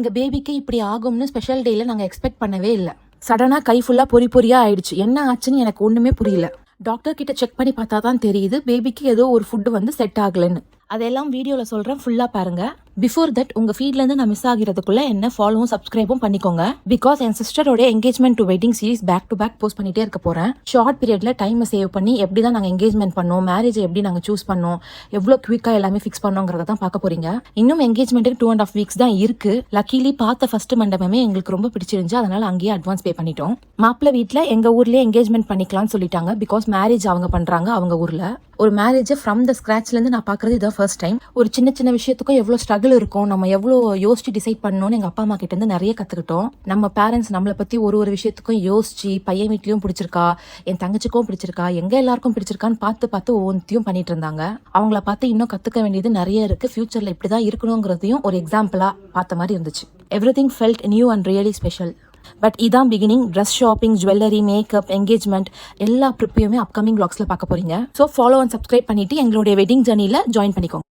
எங்கள் பேபிக்கு இப்படி ஆகும்னு ஸ்பெஷல் டேயில் நாங்கள் எக்ஸ்பெக்ட் பண்ணவே இல்லை. சடனாக கை ஃபுல்லாக பொறியாக ஆயிடுச்சு. என்ன ஆச்சுன்னு எனக்கு ஒன்றுமே புரியல. டாக்டர் கிட்ட செக் பண்ணி பார்த்தா தான் தெரியுது பேபிக்கு ஏதோ ஒரு ஃபுட்டு வந்து செட் ஆகலைன்னு. அதெல்லாம் வீடியோவில் சொல்கிறேன், ஃபுல்லாக பாருங்கள். பிஃபோர் தட் உங்கள் ஃபீட்லேருந்து நான் மிஸ் ஆகிறதுக்குள்ளே என்ன ஃபாலோவும் சப்ஸ்கிரைபும் பண்ணிக்கோங்க. பிகாஸ் என் சிஸ்டரோட engagement to wedding series back to back post பண்ணிட்டே இருக்க போகிறேன். ஷார்ட் பீரியடில் டைமை சேவ் பண்ணி எப்படி தான் நாங்கள் என்கேஜ்மெண்ட் பண்ணோம், மேரேஜை எப்படி நாங்கள் சூஸ் பண்ணோம், எவ்வளோ குவிக்காக எல்லாமே ஃபிக்ஸ் பண்ணோங்கிறத தான் பார்க்க போகிறீங்க. இன்னும் என்கேஜ்மெண்ட்டுக்கு 2.5 weeks தான் இருக்குது. லக்கிலி பார்த்த ஃபர்ஸ்ட் மண்டபமே எங்களுக்கு ரொம்ப பிடிச்சிருந்துச்சு. அதனால் அங்கேயே அட்வான்ஸ் பே பண்ணிட்டோம். மாப்பிள்ளை வீட்டில் எங்கள் ஊர்லேயே என்கேஜ்மெண்ட் பண்ணிக்கலாம்னு சொல்லிட்டாங்க. பிகாஸ் மேரேஜ் அவங்க பண்ணுறாங்க அவங்க ஊரில். ஒரு மேரேஜை ஃப்ரம் த ஸ்க்ராட்ச்லேருந்து நான் பார்க்குறது இதான் ஃபர்ஸ்ட் டைம். ஒரு சின்ன சின்ன விஷயத்துக்கும் எவ்வளோ ஸ்ட்ரகிள் இருக்கும், நம்ம எவ்வளோ யோசிச்சு டிசைட் பண்ணணும்னு எங்கள் அப்பா அம்மா கிட்டேருந்து நிறைய கற்றுக்கிட்டோம். நம்ம பேரண்ட்ஸ் நம்மளை பற்றி ஒரு விஷயத்துக்கும் யோசிச்சு பையன் வீட்லையும் பிடிச்சிருக்கா, என் தங்கச்சிக்கும் பிடிச்சிருக்கா, எங்கே எல்லாருக்கும் பிடிச்சிருக்கான்னு பார்த்து ஒவ்வொன்றையும் பண்ணிட்டு இருந்தாங்க. அவங்கள பார்த்து இன்னும் கற்றுக்க வேண்டியது நிறைய இருக்குது. ஃபியூச்சரில் இப்படி தான் இருக்கணுங்கிறதையும் ஒரு எக்ஸாம்பிளாக பார்த்த மாதிரி இருந்துச்சு. Everything felt new and really special. But இதான் beginning. Dress shopping, jewellery, makeup, engagement எல்லா ப்ரிப்பையுமே அப்கமிங் vlogsல பார்க்க போறீங்க. ஸோ ஃபாலோ அண்ட் சப்ஸ்கிரைப் பண்ணிட்டு எங்களுடைய வெட்டிங் ஜர்னியில் ஜாயின் பண்ணிக்கோங்க.